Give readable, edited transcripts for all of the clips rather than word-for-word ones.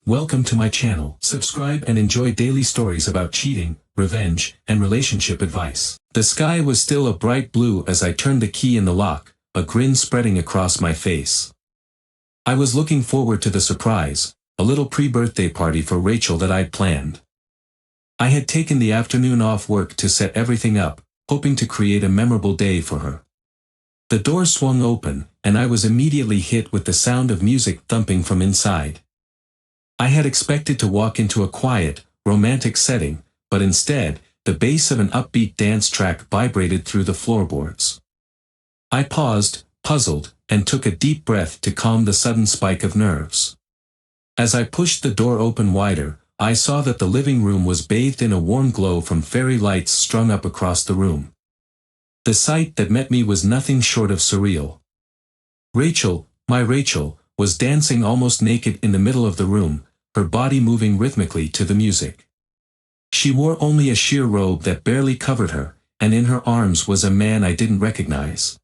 Welcome to my channel. Subscribe and enjoy daily stories about cheating, revenge, and relationship advice. The sky was still a bright blue as I turned the key in the lock, a grin spreading across my face. I was looking forward to the surprise, a little pre-birthday party for Rachel that I'd planned. I had taken the afternoon off work to set everything up, hoping to create a memorable day for her. The door swung open, and I was immediately hit with the sound of music thumping from inside. I had expected to walk into a quiet, romantic setting, but instead, the bass of an upbeat dance track vibrated through the floorboards. I paused, puzzled, and took a deep breath to calm the sudden spike of nerves. As I pushed the door open wider, I saw that the living room was bathed in a warm glow from fairy lights strung up across the room. The sight that met me was nothing short of surreal. Rachel, my Rachel, was dancing almost naked in the middle of the room, her body moving rhythmically to the music. She wore only a sheer robe that barely covered her, and in her arms was a man I didn't recognize.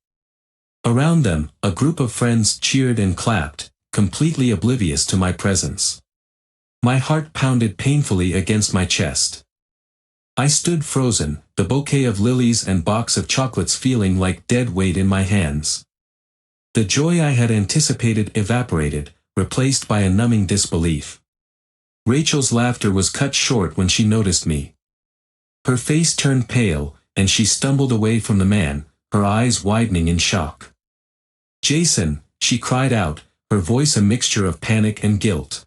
Around them, a group of friends cheered and clapped, completely oblivious to my presence. My heart pounded painfully against my chest. I stood frozen, the bouquet of lilies and box of chocolates feeling like dead weight in my hands. The joy I had anticipated evaporated, replaced by a numbing disbelief. Rachel's laughter was cut short when she noticed me. Her face turned pale, and she stumbled away from the man, her eyes widening in shock. "Jason," she cried out, her voice a mixture of panic and guilt.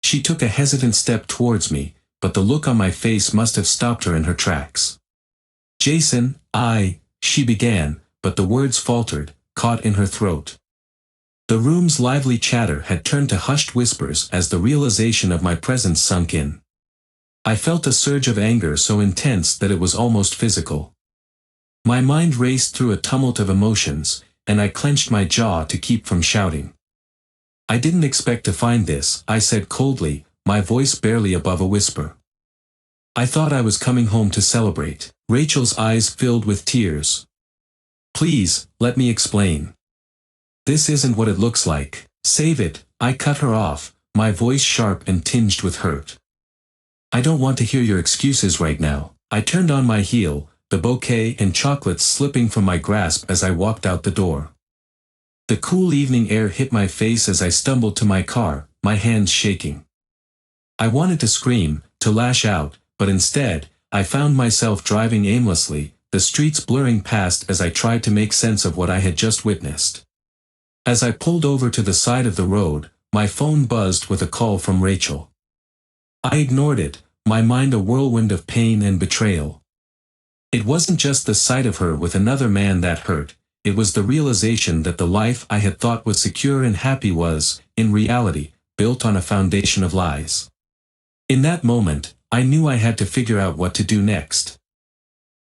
She took a hesitant step towards me, but the look on my face must have stopped her in her tracks. "Jason, she began, but the words faltered, caught in her throat. The room's lively chatter had turned to hushed whispers as the realization of my presence sunk in. I felt a surge of anger so intense that it was almost physical. My mind raced through a tumult of emotions, and I clenched my jaw to keep from shouting. "I didn't expect to find this," I said coldly, my voice barely above a whisper. "I thought I was coming home to celebrate." Rachel's eyes filled with tears. "Please, let me explain. This isn't what it looks like." "Save it," I cut her off, my voice sharp and tinged with hurt. "I don't want to hear your excuses right now." I turned on my heel, the bouquet and chocolates slipping from my grasp as I walked out the door. The cool evening air hit my face as I stumbled to my car, my hands shaking. I wanted to scream, to lash out, but instead, I found myself driving aimlessly, the streets blurring past as I tried to make sense of what I had just witnessed. As I pulled over to the side of the road, my phone buzzed with a call from Rachel. I ignored it, my mind a whirlwind of pain and betrayal. It wasn't just the sight of her with another man that hurt, it was the realization that the life I had thought was secure and happy was, in reality, built on a foundation of lies. In that moment, I knew I had to figure out what to do next.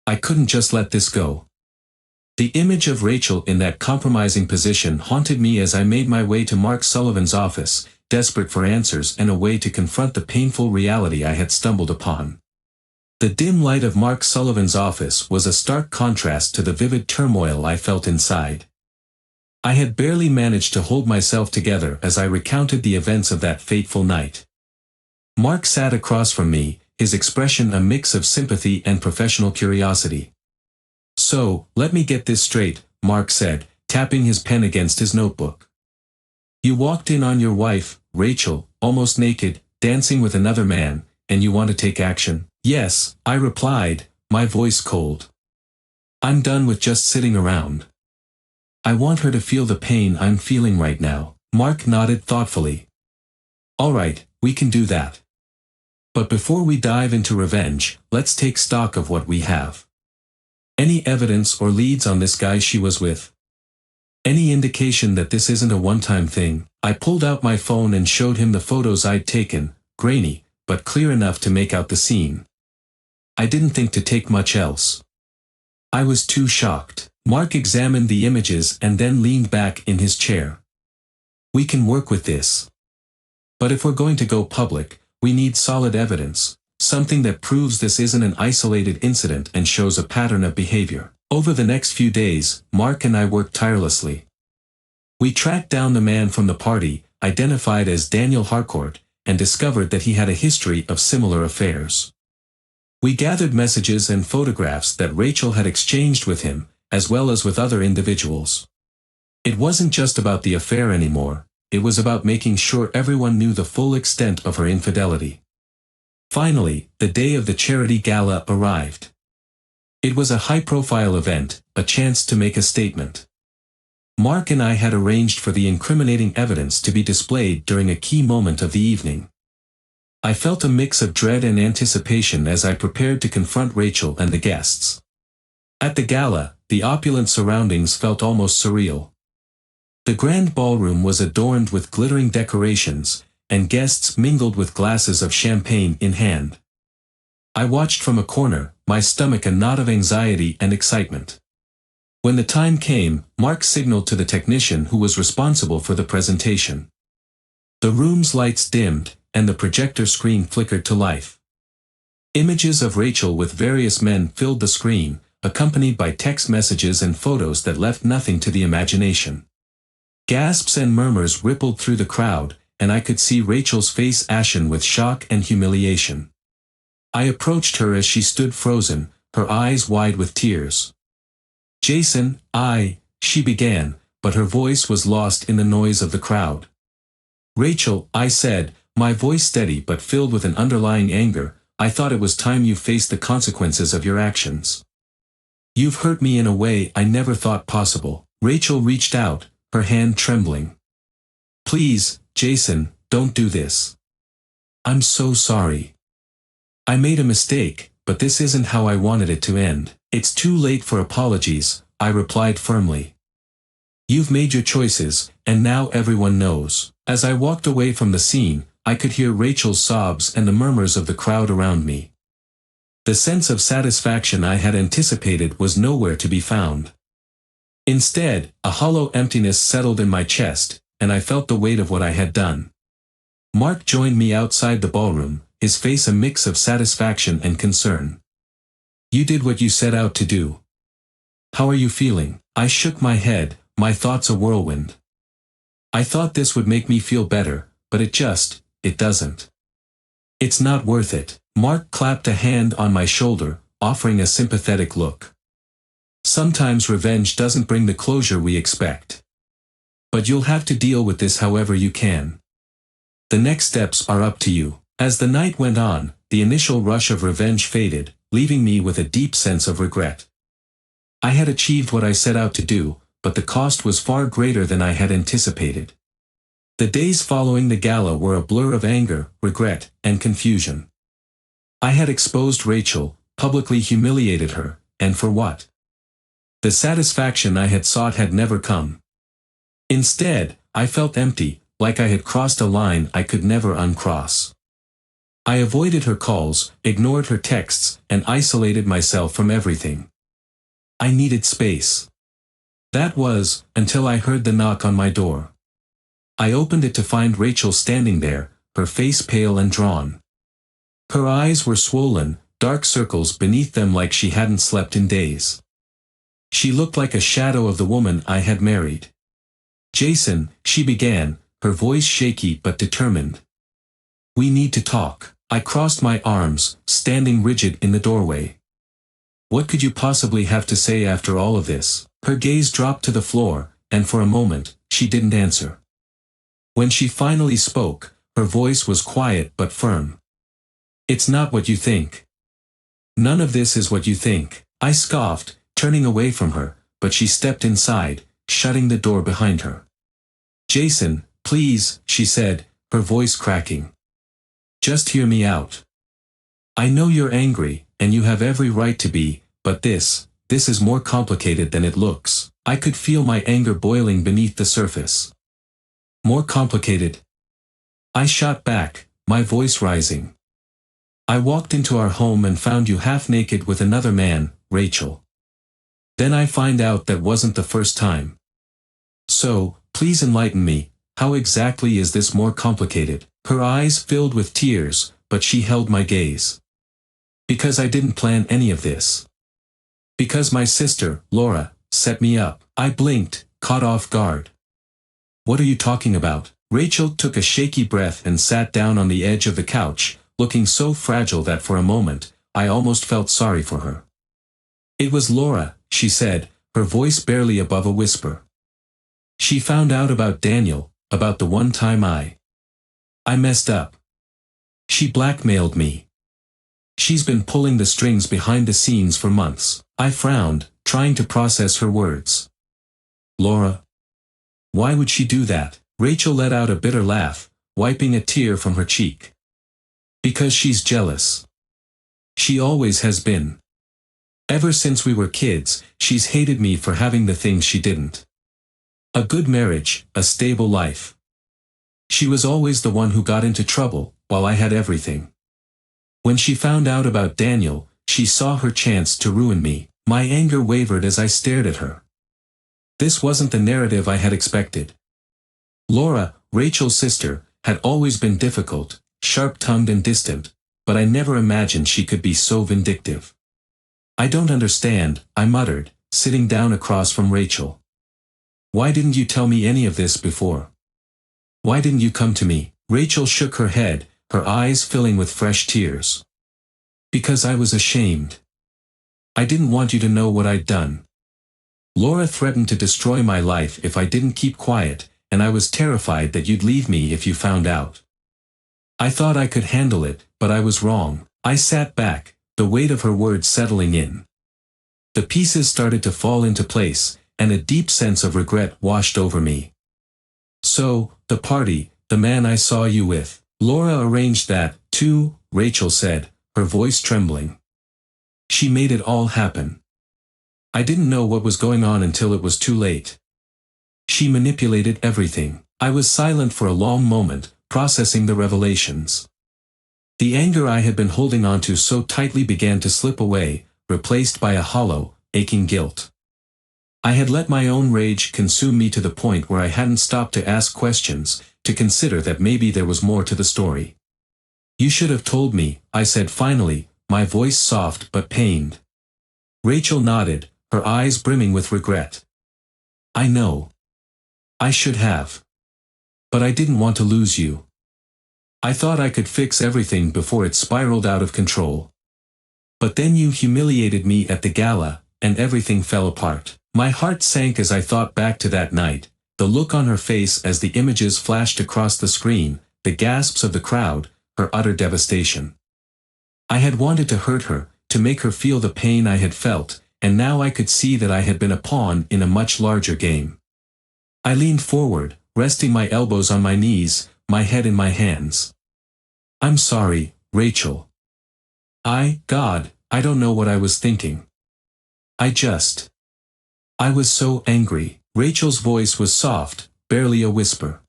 I couldn't just let this go. The image of Rachel in that compromising position haunted me as I made my way to Mark Sullivan's office, desperate for answers and a way to confront the painful reality I had stumbled upon. The dim light of Mark Sullivan's office was a stark contrast to the vivid turmoil I felt inside. I had barely managed to hold myself together as I recounted the events of that fateful night. Mark sat across from me, his expression a mix of sympathy and professional curiosity. "So, let me get this straight," Mark said, tapping his pen against his notebook. "You walked in on your wife, Rachel, almost naked, dancing with another man, and you want to take action?" "Yes," I replied, my voice cold. "I'm done with just sitting around. I want her to feel the pain I'm feeling right now." Mark nodded thoughtfully. "All right, we can do that. But before we dive into revenge, let's take stock of what we have. Any evidence or leads on this guy she was with? Any indication that this isn't a one-time thing?" I pulled out my phone and showed him the photos I'd taken, grainy, but clear enough to make out the scene. I didn't think to take much else. I was too shocked. Mark examined the images and then leaned back in his chair. "We can work with this. But if we're going to go public, we need solid evidence. Something that proves this isn't an isolated incident and shows a pattern of behavior." Over the next few days, Mark and I worked tirelessly. We tracked down the man from the party, identified as Daniel Harcourt, and discovered that he had a history of similar affairs. We gathered messages and photographs that Rachel had exchanged with him, as well as with other individuals. It wasn't just about the affair anymore, it was about making sure everyone knew the full extent of her infidelity. Finally, the day of the charity gala arrived. It was a high-profile event, a chance to make a statement. Mark and I had arranged for the incriminating evidence to be displayed during a key moment of the evening. I felt a mix of dread and anticipation as I prepared to confront Rachel and the guests. At the gala, the opulent surroundings felt almost surreal. The grand ballroom was adorned with glittering decorations, and guests mingled with glasses of champagne in hand. I watched from a corner, my stomach a knot of anxiety and excitement. When the time came, Mark signaled to the technician who was responsible for the presentation. The room's lights dimmed, and the projector screen flickered to life. Images of Rachel with various men filled the screen, accompanied by text messages and photos that left nothing to the imagination. Gasps and murmurs rippled through the crowd, and I could see Rachel's face ashen with shock and humiliation. I approached her as she stood frozen, her eyes wide with tears. "Jason, she began, but her voice was lost in the noise of the crowd. "Rachel," I said, my voice steady but filled with an underlying anger, "I thought it was time you faced the consequences of your actions. You've hurt me in a way I never thought possible." Rachel reached out, her hand trembling. "Please, Jason, don't do this. I'm so sorry. I made a mistake, but this isn't how I wanted it to end." "It's too late for apologies," I replied firmly. "You've made your choices, and now everyone knows." As I walked away from the scene, I could hear Rachel's sobs and the murmurs of the crowd around me. The sense of satisfaction I had anticipated was nowhere to be found. Instead, a hollow emptiness settled in my chest, and I felt the weight of what I had done. Mark joined me outside the ballroom, his face a mix of satisfaction and concern. "You did what you set out to do. How are you feeling?" I shook my head, my thoughts a whirlwind. I thought this would make me feel better, but it doesn't. "It's not worth it." Mark clapped a hand on my shoulder, offering a sympathetic look. "Sometimes revenge doesn't bring the closure we expect. But you'll have to deal with this however you can. The next steps are up to you." As the night went on, the initial rush of revenge faded, leaving me with a deep sense of regret. I had achieved what I set out to do, but the cost was far greater than I had anticipated. The days following the gala were a blur of anger, regret, and confusion. I had exposed Rachel, publicly humiliated her, and for what? The satisfaction I had sought had never come. Instead, I felt empty, like I had crossed a line I could never uncross. I avoided her calls, ignored her texts, and isolated myself from everything. I needed space. That was, until I heard the knock on my door. I opened it to find Rachel standing there, her face pale and drawn. Her eyes were swollen, dark circles beneath them like she hadn't slept in days. She looked like a shadow of the woman I had married. "Jason," she began, her voice shaky but determined. "We need to talk." I crossed my arms, standing rigid in the doorway. What could you possibly have to say after all of this? Her gaze dropped to the floor, and for a moment, she didn't answer. When she finally spoke, her voice was quiet but firm. "It's not what you think. None of this is what you think." I scoffed, turning away from her, but she stepped inside, shutting the door behind her. "Jason, please," she said, her voice cracking. "Just hear me out. I know you're angry, and you have every right to be, but this is more complicated than it looks." I could feel my anger boiling beneath the surface. "More complicated?" I shot back, my voice rising. "I walked into our home and found you half naked with another man, Rachel. Then I find out that wasn't the first time. So, please enlighten me, how exactly is this more complicated?" Her eyes filled with tears, but she held my gaze. "Because I didn't plan any of this. Because my sister, Laura, set me up." I blinked, caught off guard. "What are you talking about?" Rachel took a shaky breath and sat down on the edge of the couch, looking so fragile that for a moment, I almost felt sorry for her. "It was Laura," she said, her voice barely above a whisper. "She found out about Daniel, about the one time I messed up. She blackmailed me. She's been pulling the strings behind the scenes for months." I frowned, trying to process her words. "Laura? Why would she do that?" Rachel let out a bitter laugh, wiping a tear from her cheek. "Because she's jealous. She always has been. Ever since we were kids, she's hated me for having the things she didn't. A good marriage, a stable life. She was always the one who got into trouble, while I had everything. When she found out about Daniel, she saw her chance to ruin me." My anger wavered as I stared at her. This wasn't the narrative I had expected. Laura, Rachel's sister, had always been difficult, sharp-tongued and distant, but I never imagined she could be so vindictive. "I don't understand," I muttered, sitting down across from Rachel. "Why didn't you tell me any of this before? Why didn't you come to me?" Rachel shook her head, her eyes filling with fresh tears. "Because I was ashamed. I didn't want you to know what I'd done. Laura threatened to destroy my life if I didn't keep quiet, and I was terrified that you'd leave me if you found out. I thought I could handle it, but I was wrong." I sat back, the weight of her words settling in. The pieces started to fall into place, and a deep sense of regret washed over me. "So, the party, the man I saw you with, Laura arranged that, too," Rachel said, her voice trembling. "She made it all happen. I didn't know what was going on until it was too late. She manipulated everything." I was silent for a long moment, processing the revelations. The anger I had been holding onto so tightly began to slip away, replaced by a hollow, aching guilt. I had let my own rage consume me to the point where I hadn't stopped to ask questions, to consider that maybe there was more to the story. "You should have told me," I said finally, my voice soft but pained. Rachel nodded, her eyes brimming with regret. "I know. I should have. But I didn't want to lose you. I thought I could fix everything before it spiraled out of control. But then you humiliated me at the gala, and everything fell apart." My heart sank as I thought back to that night, the look on her face as the images flashed across the screen, the gasps of the crowd, her utter devastation. I had wanted to hurt her, to make her feel the pain I had felt, and now I could see that I had been a pawn in a much larger game. I leaned forward, resting my elbows on my knees, my head in my hands. "I'm sorry, Rachel. God, I don't know what I was thinking. I was so angry." Rachel's voice was soft, barely a whisper.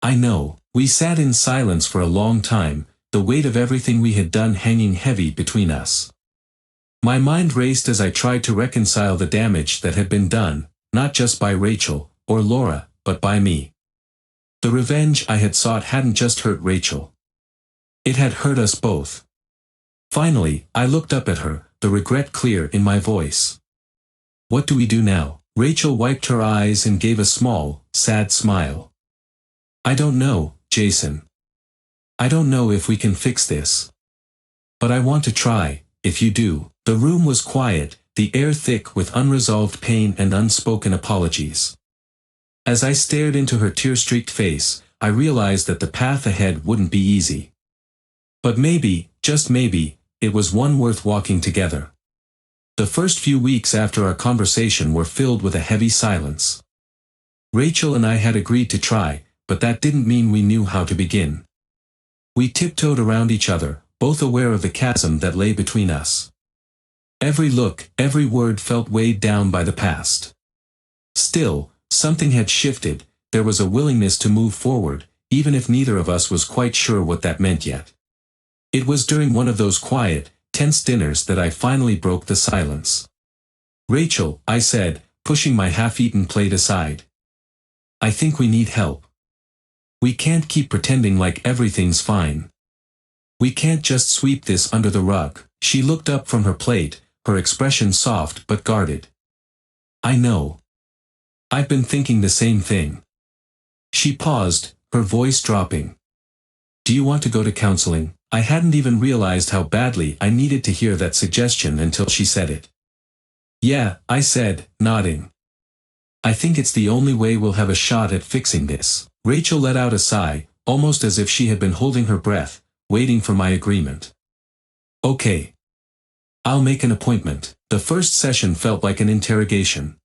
"I know." We sat in silence for a long time, the weight of everything we had done hanging heavy between us. My mind raced as I tried to reconcile the damage that had been done, not just by Rachel, or Laura, but by me. The revenge I had sought hadn't just hurt Rachel. It had hurt us both. Finally, I looked up at her, the regret clear in my voice. "What do we do now?" Rachel wiped her eyes and gave a small, sad smile. "I don't know, Jason. I don't know if we can fix this. But I want to try, if you do." The room was quiet, the air thick with unresolved pain and unspoken apologies. As I stared into her tear-streaked face, I realized that the path ahead wouldn't be easy. But maybe, just maybe, it was one worth walking together. The first few weeks after our conversation were filled with a heavy silence. Rachel and I had agreed to try, but that didn't mean we knew how to begin. We tiptoed around each other, both aware of the chasm that lay between us. Every look, every word felt weighed down by the past. Still, something had shifted, there was a willingness to move forward, even if neither of us was quite sure what that meant yet. It was during one of those quiet, tense dinners that I finally broke the silence. "Rachel," I said, pushing my half-eaten plate aside. "I think we need help. We can't keep pretending like everything's fine. We can't just sweep this under the rug." She looked up from her plate, her expression soft but guarded. "I know. I've been thinking the same thing." She paused, her voice dropping. Do you want to go to counseling? I hadn't even realized how badly I needed to hear that suggestion until she said it. Yeah, I said, nodding. I think it's the only way we'll have a shot at fixing this. Rachel let out a sigh, almost as if she had been holding her breath, waiting for my agreement. Okay. I'll make an appointment. The first session felt like an interrogation.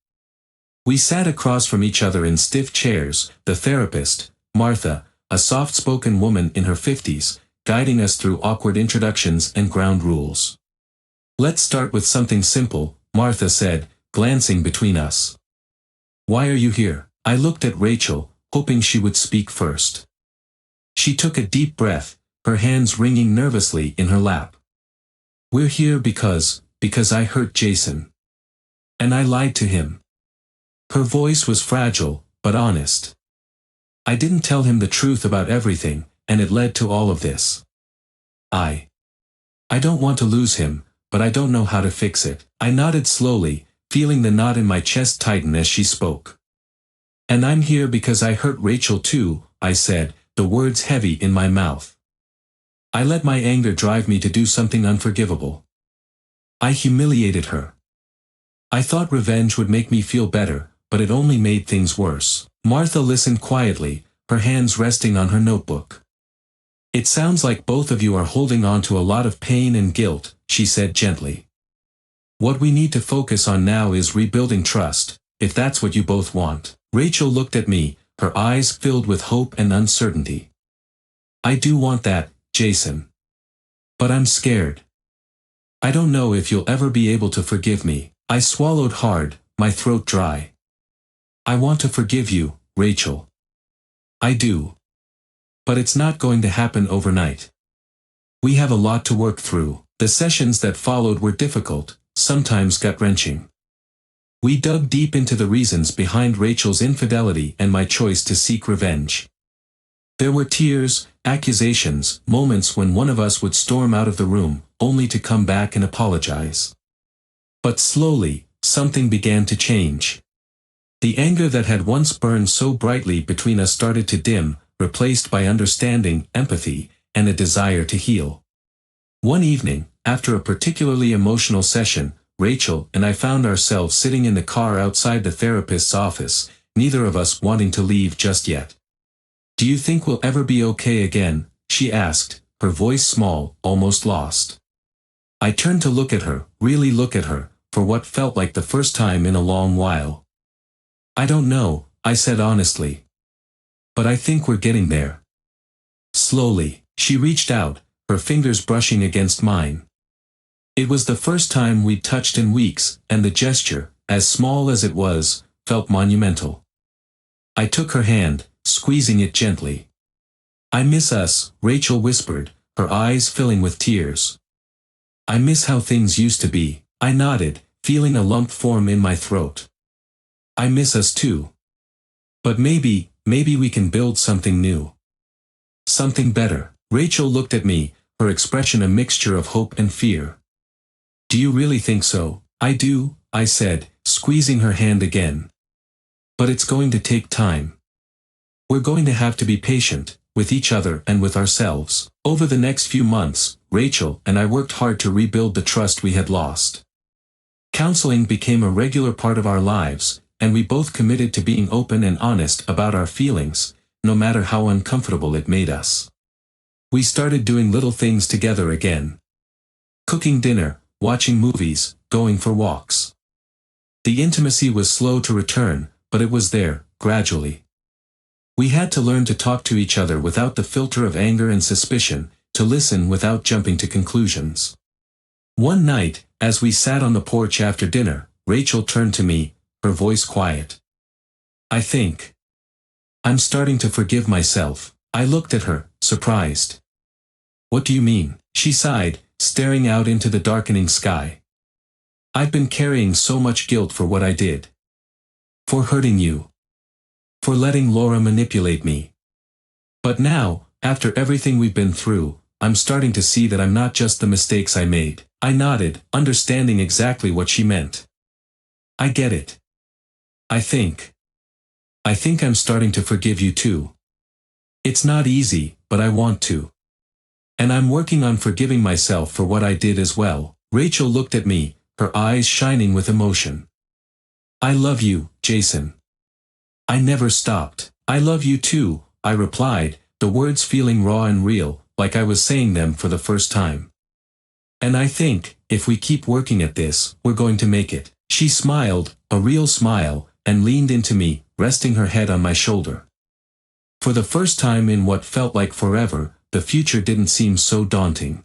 We sat across from each other in stiff chairs, the therapist, Martha, a soft-spoken woman in her 50s, guiding us through awkward introductions and ground rules. Let's start with something simple, Martha said, glancing between us. Why are you here? I looked at Rachel, hoping she would speak first. She took a deep breath, her hands ringing nervously in her lap. We're here because I hurt Jason. And I lied to him. Her voice was fragile, but honest. I didn't tell him the truth about everything, and it led to all of this. I don't want to lose him, but I don't know how to fix it. I nodded slowly, feeling the knot in my chest tighten as she spoke. And I'm here because I hurt Rachel too, I said, the words heavy in my mouth. I let my anger drive me to do something unforgivable. I humiliated her. I thought revenge would make me feel better, but it only made things worse. Martha listened quietly, her hands resting on her notebook. It sounds like both of you are holding on to a lot of pain and guilt, she said gently. What we need to focus on now is rebuilding trust, if that's what you both want. Rachel looked at me, her eyes filled with hope and uncertainty. I do want that, Jason. But I'm scared. I don't know if you'll ever be able to forgive me. I swallowed hard, my throat dry. I want to forgive you, Rachel. I do. But it's not going to happen overnight. We have a lot to work through. The sessions that followed were difficult, sometimes gut-wrenching. We dug deep into the reasons behind Rachel's infidelity and my choice to seek revenge. There were tears, accusations, moments when one of us would storm out of the room, only to come back and apologize. But slowly, something began to change. The anger that had once burned so brightly between us started to dim, replaced by understanding, empathy, and a desire to heal. One evening, after a particularly emotional session, Rachel and I found ourselves sitting in the car outside the therapist's office, neither of us wanting to leave just yet. Do you think we'll ever be okay again? She asked, her voice small, almost lost. I turned to look at her, really look at her, for what felt like the first time in a long while. I don't know, I said honestly. But I think we're getting there. Slowly, she reached out, her fingers brushing against mine. It was the first time we'd touched in weeks, and the gesture, as small as it was, felt monumental. I took her hand, squeezing it gently. I miss us, Rachel whispered, her eyes filling with tears. I miss how things used to be. I nodded, feeling a lump form in my throat. I miss us too. But maybe we can build something new. Something better. Rachel looked at me, her expression a mixture of hope and fear. Do you really think so? I do, I said, squeezing her hand again. But it's going to take time. We're going to have to be patient, with each other and with ourselves. Over the next few months, Rachel and I worked hard to rebuild the trust we had lost. Counseling became a regular part of our lives, and we both committed to being open and honest about our feelings, no matter how uncomfortable it made us. We started doing little things together again. Cooking dinner, watching movies, going for walks. The intimacy was slow to return, but it was there, gradually. We had to learn to talk to each other without the filter of anger and suspicion, to listen without jumping to conclusions. One night, as we sat on the porch after dinner, Rachel turned to me, her voice quiet. I think I'm starting to forgive myself. I looked at her, surprised. What do you mean? She sighed, staring out into the darkening sky. I've been carrying so much guilt for what I did. For hurting you. For letting Laura manipulate me. But now, after everything we've been through, I'm starting to see that I'm not just the mistakes I made. I nodded, understanding exactly what she meant. I get it. I think I'm starting to forgive you too. It's not easy, but I want to. And I'm working on forgiving myself for what I did as well. Rachel looked at me, her eyes shining with emotion. I love you, Jason. I never stopped. I love you too, I replied, the words feeling raw and real, like I was saying them for the first time. And I think, if we keep working at this, we're going to make it. She smiled, a real smile, and leaned into me, resting her head on my shoulder. For the first time in what felt like forever, the future didn't seem so daunting.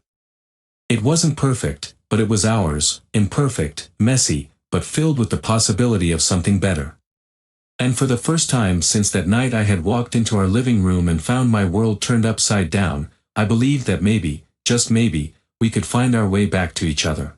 It wasn't perfect, but it was ours, imperfect, messy, but filled with the possibility of something better. And for the first time since that night I had walked into our living room and found my world turned upside down, I believed that maybe, just maybe, we could find our way back to each other.